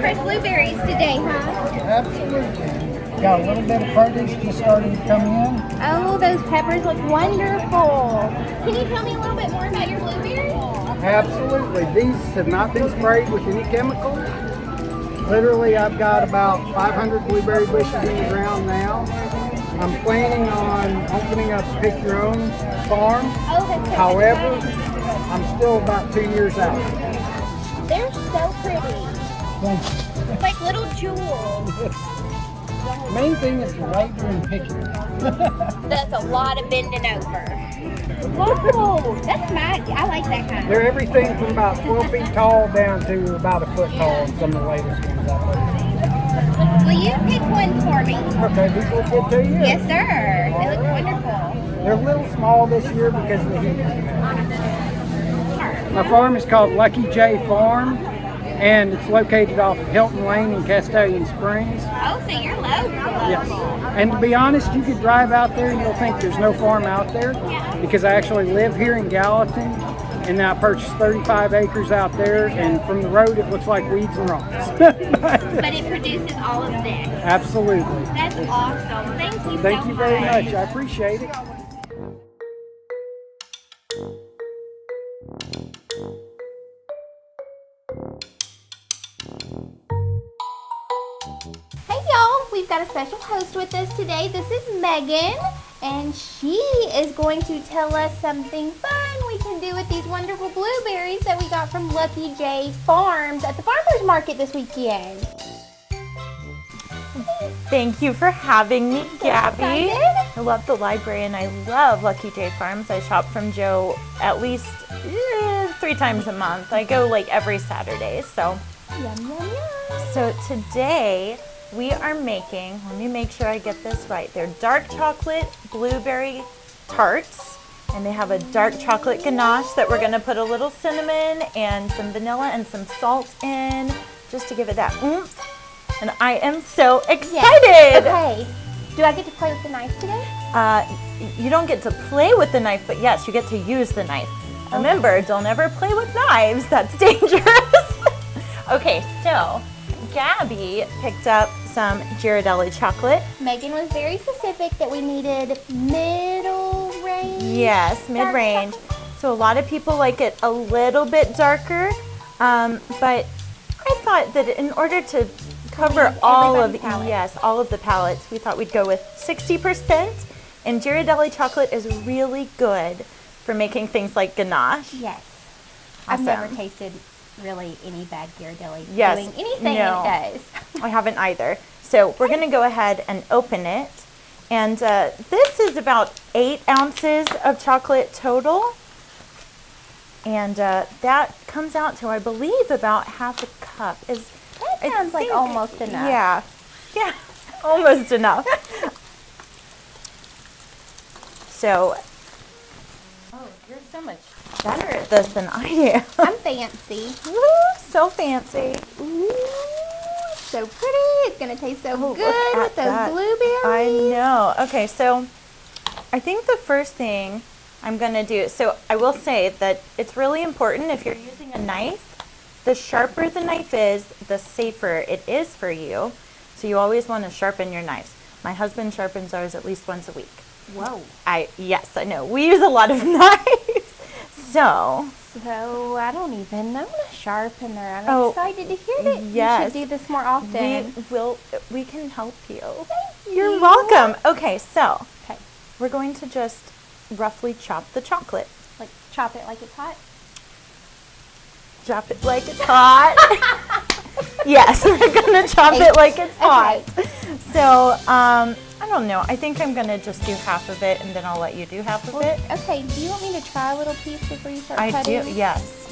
fresh blueberries today, huh? Absolutely. Got a little bit of produce just starting to come in. Oh, those peppers look wonderful. Can you tell me a little bit more about your blueberries? Absolutely. These have not been sprayed with any chemicals. Literally, I've got about 500 blueberry bushes in the ground now. I'm planning on opening up a pick your own farm. Oh, that's so However, exciting. I'm still about 2 years out. They're so pretty. Thank you. It's like little jewels. Main thing is the labor and picking. That's a lot of bending over. Whoa, that's nice. I like that kind. They're everything from about 12 feet tall down to about a foot tall in some of the latest ones out there. Will you pick one for me? Okay, these look good to you? Yes, sir. They look wonderful. They're a little small this year because of the heat. My farm is called Lucky J Farm, and it's located off of Hilton Lane in Castellan Springs. Oh, so you're local. Yes. And to be honest, you could drive out there and you'll think there's no farm out there because I actually live here in Gallatin, and I purchased 35 acres out there, and from the road it looks like weeds and rocks. But it produces all of this. Absolutely. That's awesome. Thank you so much. Thank you very much. I appreciate it. Hey y'all, we've got a special host with us today. This is Megan, and she is going to tell us something fun we can do with these wonderful blueberries that we got from Lucky J Farms at the farmer's market this weekend. Thank you for having me, Gabby. excited. I love the library and I love Lucky J Farms. I shop from Joe at least 3 times a month. I go like every Saturday. So today we are making, let me make sure I get this right. They're dark chocolate blueberry tarts, and they have a dark chocolate ganache that we're gonna put a little cinnamon and some vanilla and some salt in just to give it that oomph. And I am so excited. Yes. Okay. Do I get to play with the knife today? You don't get to play with the knife, but yes, you get to use the knife. Okay. Remember, don't ever play with knives. That's dangerous. Okay, so Gabby picked up some Ghirardelli chocolate. Megan was very specific that we needed middle range. Yes, mid-range. So a lot of people like it a little bit darker, but I thought that in order to cover all of the palettes, we thought we'd go with 60%. And Ghirardelli chocolate is really good for making things like ganache. Yes. Awesome. I've never tasted really any bad Ghirardelli Yes. doing anything No. it does. I haven't either. So we're gonna go ahead and open it. And this is about 8 ounces of chocolate total. And that comes out to, I believe, about half a cup. That sounds like almost enough. Yeah, almost enough. So, you're so much better at this than I am. I'm fancy. Woo, so fancy. Ooh, so pretty. It's going to taste so Look good at with those that. blueberries. I know. Okay, so I think the first thing I'm going to do, so I will say that it's really important if you're using a knife, the sharper the knife is, the safer it is for you. So you always want to sharpen your knives. My husband sharpens ours at least once a week. Whoa. Yes, I know. We use a lot of knives. So I don't even know a sharpener. I'm excited to hear that. Yes. You should do this more often. We can help you. Thank you. You're welcome. Okay, so we're going to just roughly chop the chocolate. Like chop it like it's hot? Chop it like it's hot. Yes, we're gonna chop it like it's hot. So, I don't know. I think I'm gonna just do half of it, and then I'll let you do half of it. Okay. Do you want me to try a little piece before you start I cutting? do. Yes.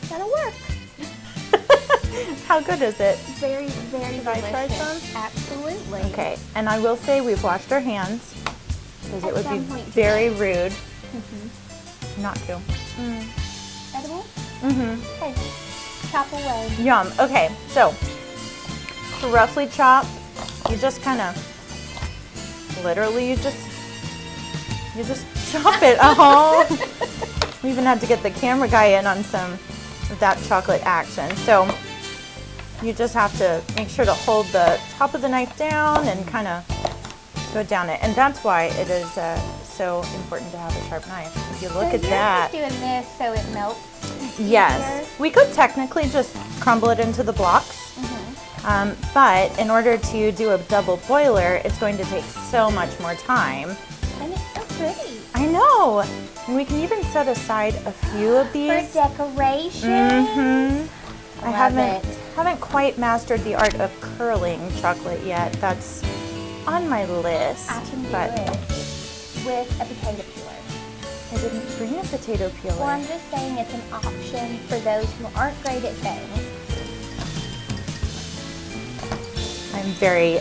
That'll work. How good is it? Very, very Should I try delicious. some? Absolutely. Okay. And I will say we've washed our hands because it At would some be point very rude not to. Edible? Mhm. Okay. Chop away. Yum. Okay. So to roughly chop, you just kind of literally you just chop it. Oh. We even had to get the camera guy in on some that chocolate action. So you just have to make sure to hold the top of the knife down and kind of go down it. And that's why it is so important to have a sharp knife. If you look at that. You're just doing this so it melts. Yes. We could technically just crumble it into the blocks. But in order to do a double boiler, it's going to take so much more time. And it's so pretty. I know. And we can even set aside a few of these. For decoration. I haven't quite mastered the art of curling chocolate yet. That's on my list. I can do but it with a potato peeler. I didn't bring a potato peeler. Well, I'm just saying it's an option for those who aren't great at things. I'm very,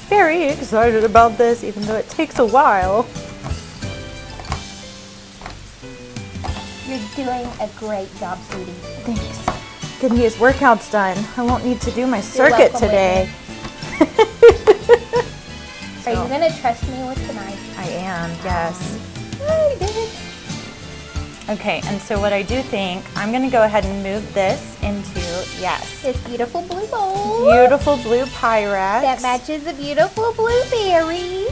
very excited about this, even though it takes a while. You're doing a great job, sweetie. Thanks. Getting these workouts done. I won't need to do my circuit today. Are you going to trust me with the knife? I am, yes. Oh, you did it. Okay, and so what I do think, I'm going to go ahead and move this into, yes, This beautiful blue bowl. beautiful blue Pyrex. That matches the beautiful blueberries.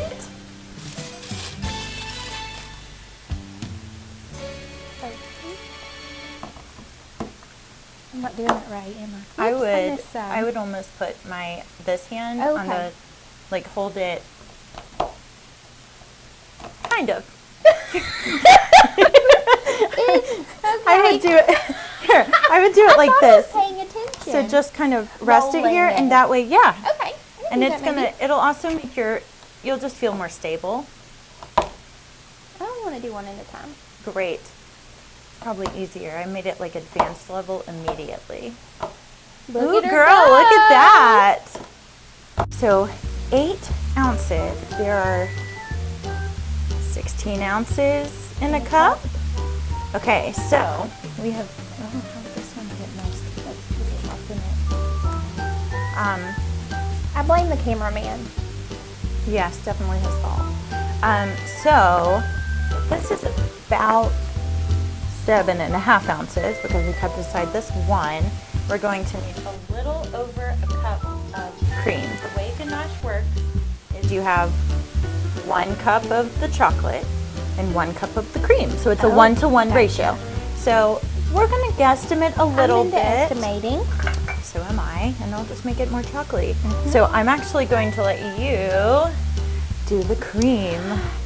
I'm not doing it right, am I? I would almost put this hand on the, like, hold it, kind of. I would do it here. I would do it like this. Paying attention. So just kind of rest it here, and that way, Okay. And it'll also make you'll just feel more stable. I don't want to do one at a time. Great. Probably easier. I made it like advanced level immediately. Ooh, girl, look at that. So 8 ounces. There are 16 ounces in a cup. Okay, so we have, how did this one get messed up? It's chopped in it. I blame the cameraman. Yes, definitely his fault. So this is about 7.5 ounces because we kept aside this one. We're going to need a little over a cup of cream. The way ganache works is you have 1 cup of the chocolate and 1 cup of the cream. So it's a 1-to-1 ratio. So we're going to guesstimate a little bit. Estimating. So am I, and I'll just make it more chocolatey. So I'm actually going to let you do the cream.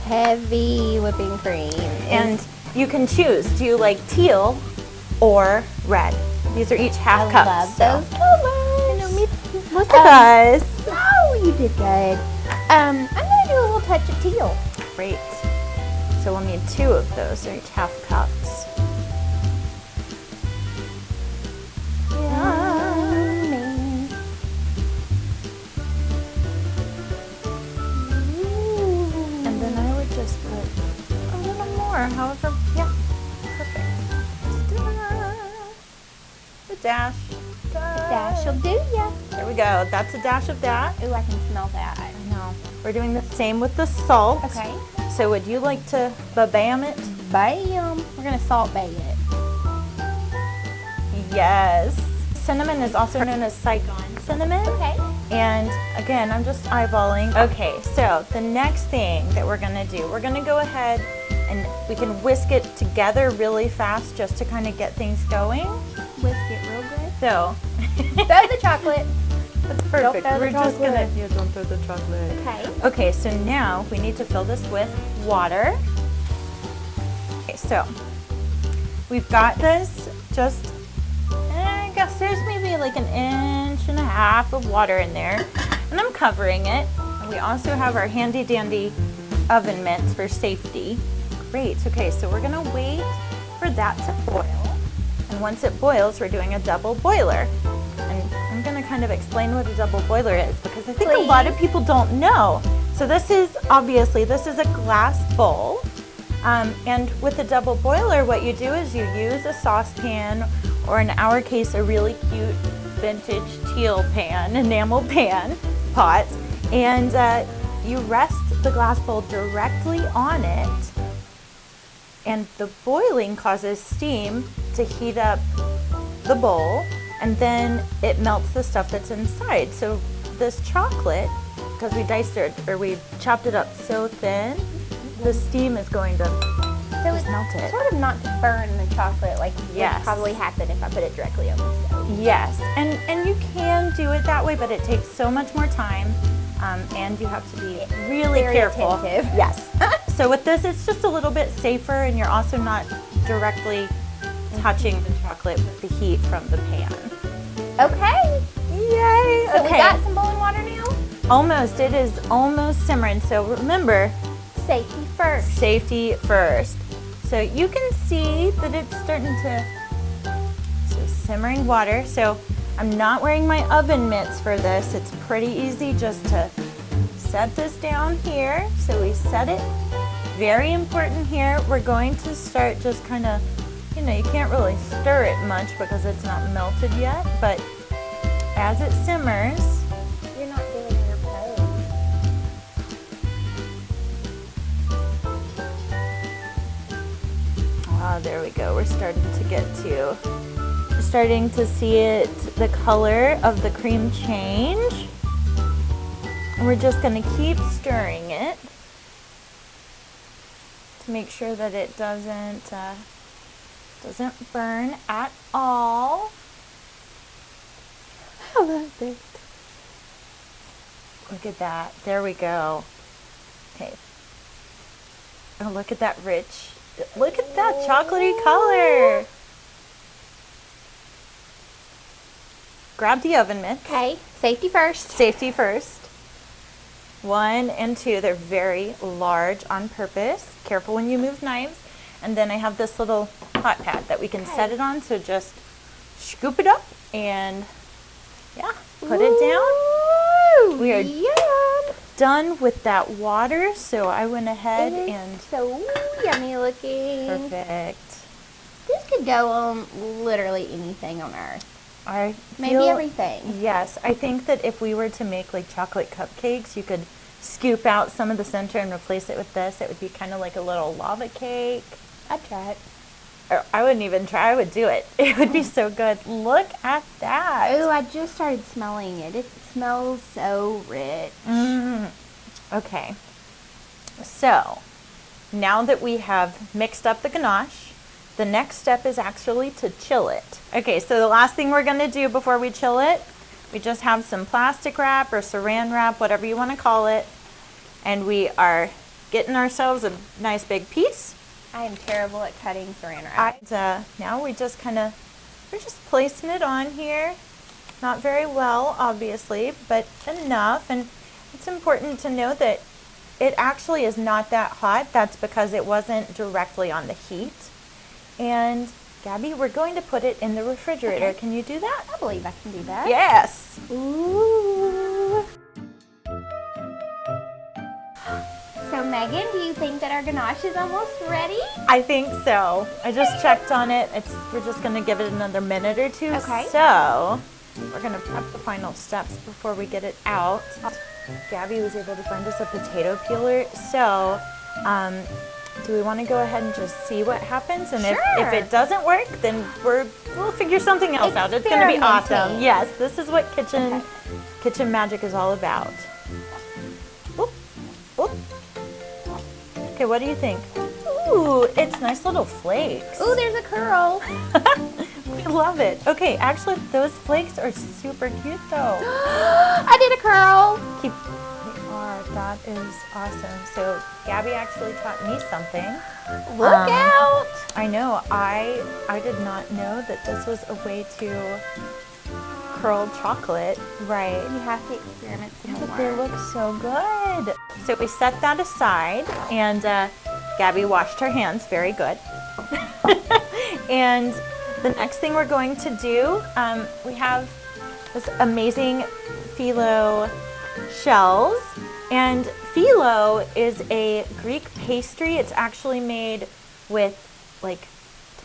Heavy whipping cream. And you can choose. Do you like teal or red? These are each half cups. I love those colors. You know me. Look at us. Oh, you did good. I'm gonna do a little touch of teal. Great. So we'll need 2 of those. They're each half cups. And then I would just put a little more, however, yeah, perfect. A dash. Dash will do ya. There we go. That's a dash of that. Ooh, I can smell that. I know. We're doing the same with the salt. Okay. So would you like to ba-bam it? Bam. We're gonna salt bay it. Yes. Cinnamon is also known as Saigon cinnamon. Okay. And again, I'm just eyeballing. Okay, so the next thing that we're gonna do, we're gonna go ahead and we can whisk it together really fast just to kind of get things going. Whisk it real good. So, Throw the chocolate. that's perfect. throw the We're just gonna, chocolate. yeah, don't throw the chocolate. Okay. Okay, so now we need to fill this with water. Okay, so we've got this just, I guess there's maybe like 1.5 inches of water in there. And I'm covering it. And we also have our handy dandy oven mitts for safety. Great, okay, so we're gonna wait for that to boil. And once it boils, we're doing a double boiler. And I'm gonna kind of explain what a double boiler is because I think a lot of people don't know. So this is a glass bowl. And with a double boiler, what you do is you use a saucepan, or in our case, a really cute vintage teal pan, enamel pan, pot, and you rest the glass bowl directly on it, and the boiling causes steam to heat up the bowl, and then it melts the stuff that's inside. So this chocolate, because we diced it, or we chopped it up so thin, the steam is going to So it's melt it. sort of not to burn the chocolate like Yes. would probably happen if I put it directly on the stove. Yes, and you can do it that way, but it takes so much more time, and you have to be really Very careful. attentive. Yes. So with this, it's just a little bit safer, and you're also not directly touching the chocolate with the heat from the pan. Okay. Yay! So we got some boiling water now. Almost. It is almost simmering. So remember, Safety first. safety first. So you can see that it's starting to, so simmering water. So I'm not wearing my oven mitts for this. It's pretty easy just to set this down here. So we set it. Very important here, we're going to start just kind of, you can't really stir it much because it's not melted yet, but as it simmers, You're not doing your pose. there we go. We're starting to see it, the color of the cream change. And we're just going to keep stirring it to make sure that it doesn't burn at all. I love it. Look at that. There we go. Okay. Oh, look at that rich. Look at that chocolatey color. Grab the oven mitt. Okay. Safety first. Safety first. 1 and 2, they're very large on purpose. Careful when you move knives. And then I have this little hot pad that we can set it on. So just scoop it up and put it down. We are done with that water. So I went ahead It is and so yummy looking. perfect. This could go on literally anything on earth. I Maybe feel- everything. Yes, I think that if we were to make like chocolate cupcakes, you could scoop out some of the center and replace it with this. It would be kind of like a little lava cake. I'd try it. Or I wouldn't even try, I would do it. It would be so good. Look at that. Oh, I just started smelling it. It smells so rich. Okay. So, now that we have mixed up the ganache, the next step is actually to chill it. Okay, so the last thing we're gonna do before we chill it, we just have some plastic wrap or saran wrap, whatever you wanna call it, and we are getting ourselves a nice big piece. I am terrible at cutting saran wrap. Now we're just placing it on here. Not very well, obviously, but enough. And it's important to know that it actually is not that hot. That's because it wasn't directly on the heat. And Gabby, we're going to put it in the refrigerator. Okay. Can you do that? I believe I can do that. Yes. Ooh. So Megan, do you think that our ganache is almost ready? I think so. I just checked on it. We're just going to give it another minute or two. Okay. So we're going to prep the final steps before we get it out. Gabby was able to find us a potato peeler. So do we want to go ahead and just see what happens? And Sure. if it doesn't work, then we'll figure something else out. It's going to be awesome. Experimenting. Yes, this is what kitchen magic is all about. Oop, oop. Okay, what do you think? Ooh, it's nice little flakes. Ooh, there's a curl. We love it. Okay, actually, those flakes are super cute though. I did a curl. They are. That is awesome. So Gabby actually taught me something. Look out. I know. I did not know that this was a way to curl chocolate. Right. You have to experiment some But more. they look so good. So we set that aside, and Gabby washed her hands very good. And the next thing we're going to do, we have this amazing phyllo shells. And phyllo is a Greek pastry. It's actually made with like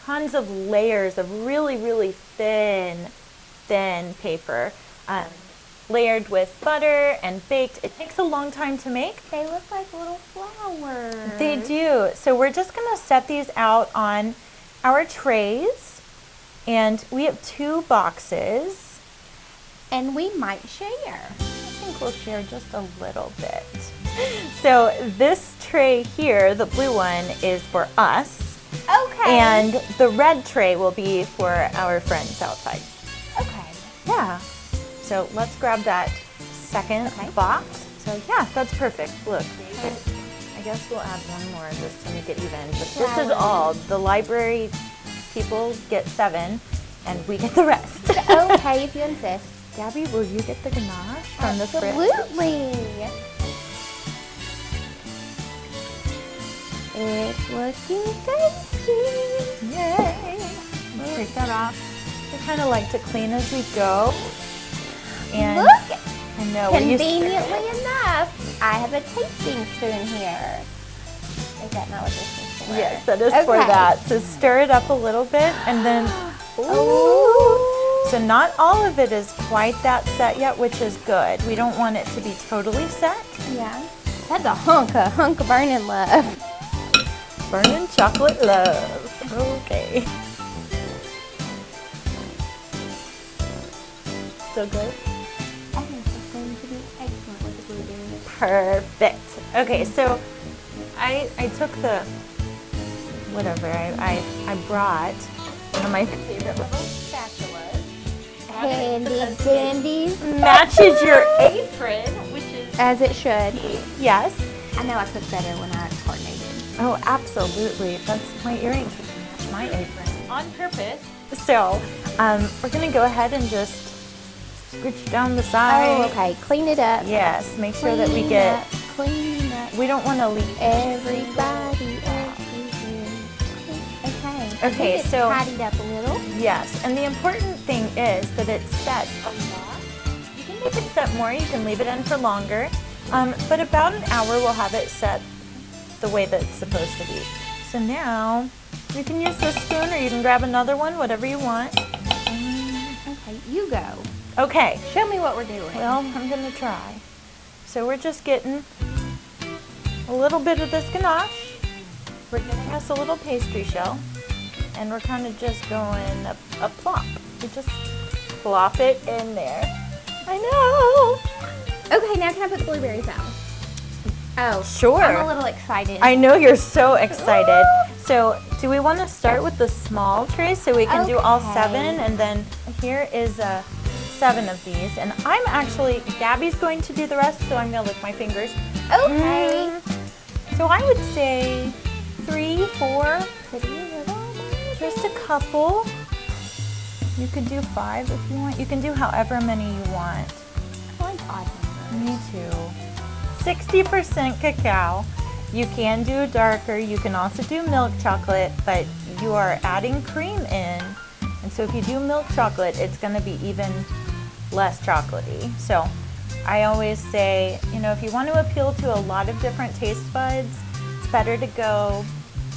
tons of layers of really, really thin paper. Layered with butter and baked. It takes a long time to make. They look like little flowers. They do. So we're just gonna set these out on our trays, And we have 2 boxes. And we might share. I think we'll share just a little bit. So this tray here, the blue one, is for us. Okay. And the red tray will be for our friends outside. Okay. Yeah. So let's grab that second box. So yeah, that's perfect. Look, I guess we'll add one more just to make it even. But this is all. The library people get 7, and we get the rest. Okay, if you insist. Gabby, will you get the ganache from the fridge? Absolutely. It's looking tasty. Yay! Let's take that off. We kind of like to clean as we go. And Look, I know. conveniently enough, I have a tasting spoon here. Is that not what this is for? Yes, that is for that. So stir it up a little bit, and then. Ooh. So not all of it is quite that set yet, which is good. We don't want it to be totally set. Yeah. That's a hunk of burning love. Burning chocolate love. Okay. So good? I think it's going to be excellent with the blueberries. Perfect. Okay, so I took the, whatever, I brought one of my favorite little spatulas. Handy dandies. Matches your apron, which is... As it should. Yes. I know I cook better when I coordinated. Oh, absolutely. That's my earrings which match my apron on purpose. So, we're going to go ahead and just scooch down the side. Oh, okay. Clean it up. Yes, make sure that we get... Clean up. We don't want to leave Everybody. Okay, so... tidied up a little. Yes, and the important thing is that it's set a lot. You can make it set more, you can leave it in for longer, but about an hour we'll have it set the way that it's supposed to be. So now, you can use this spoon or you can grab another one, whatever you want. Okay, you go. Okay. Show me what we're doing. Well, I'm going to try. So we're just getting a little bit of this ganache. We're getting us a little pastry shell. And we're kind of just going a plop. We just plop it in there. I know. Okay, now can I put the blueberries out? Oh, sure. I'm a little excited. I know you're so excited. So do we want to start with the small tray so we can do all 7? And then here is 7 of these. And I'm actually, Gabby's going to do the rest, so I'm going to lick my fingers. Okay. So I would say 3, 4, just a couple. You could do 5 if you want. You can do however many you want. I like odd numbers. Me too. 60% cacao. You can do darker. You can also do milk chocolate, but you are adding cream in. And so if you do milk chocolate, it's going to be even less chocolatey. So I always say, you know, if you want to appeal to a lot of different taste buds, it's better to go,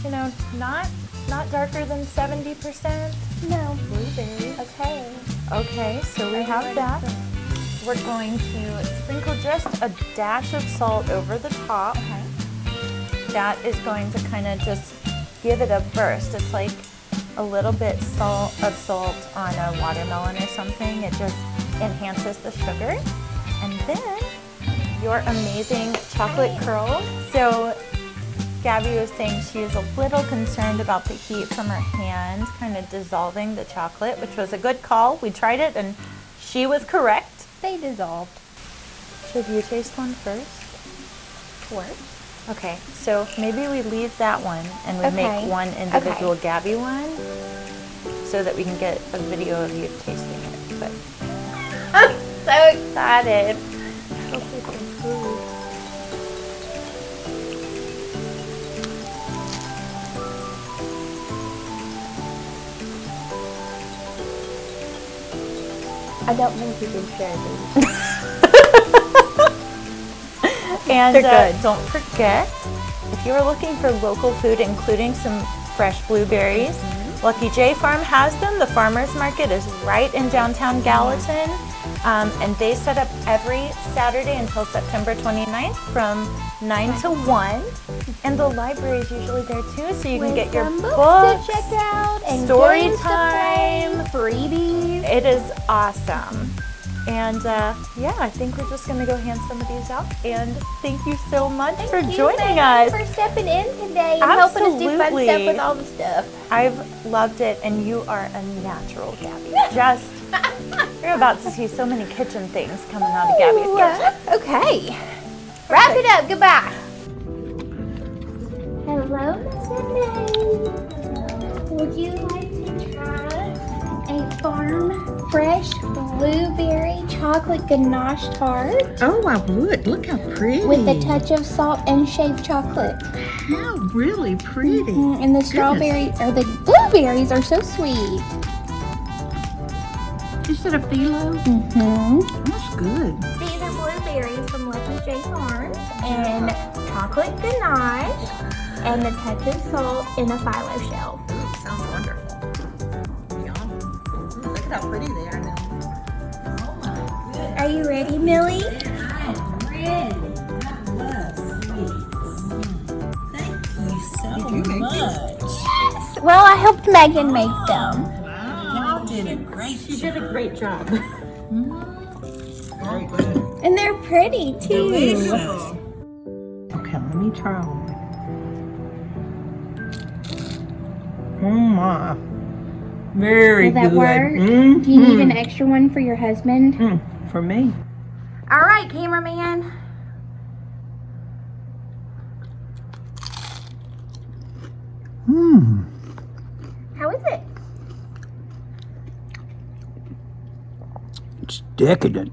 you know, not darker than 70%. No. Blueberries. Okay. Okay, so we have that. We're going to sprinkle just a dash of salt over the top. Okay. That is going to kind of just give it a burst. It's like a little bit of salt on a watermelon or something. It just enhances the sugar. And then your amazing chocolate curls. So Gabby was saying she is a little concerned about the heat from her hand kind of dissolving the chocolate, which was a good call. We tried it and she was correct. They dissolved. Should you taste one first? What? Okay, so maybe we leave that one and we make one individual Gabby one so that we can get a video of you tasting it. But I'm so excited. Hopefully some food. I don't think you can share these. And don't forget, if you are looking for local food, including some fresh blueberries, Lucky J Farm has them. The farmers market is right in downtown Gallatin. And they set up every Saturday until September 29th from 9 to 1. And the library is usually there too, so you can get your books to check out and story games to time, play, freebies. It is awesome. And yeah, I think we're just gonna go hand some of these out. And thank you so much for joining Megan, us. for stepping in today and helping us do fun Absolutely. stuff with all the stuff. I've loved it, and you are a natural, Gabby. Just, you're about to see so many kitchen things coming out of Gabby's kitchen. Okay. Wrap it up. Goodbye. Hello, Miss May. Would you like to try a farm fresh blueberry chocolate ganache tart Oh, I would. Look how pretty. with a touch of salt and shaved chocolate? How really pretty. And the strawberry or the blueberries are so sweet. Is it a phyllo? That's good. These are blueberries from Lucky J Farms and chocolate ganache and a touch of salt in a phyllo shell. Ooh, sounds wonderful. Yum. Ooh, look at how pretty they are now. Oh my goodness. Are you ready, Millie? I'm ready. I love sweets. Thank you so much. Yes. Well, I helped Megan make them. Wow. Y'all did a great job. She did a great job. Very good. And they're pretty too. Delicious. Okay, let me try one. Oh my. Very Will that good. work? Mhm. Do you need an extra one for your husband? For me. All right, cameraman. How is it? It's decadent.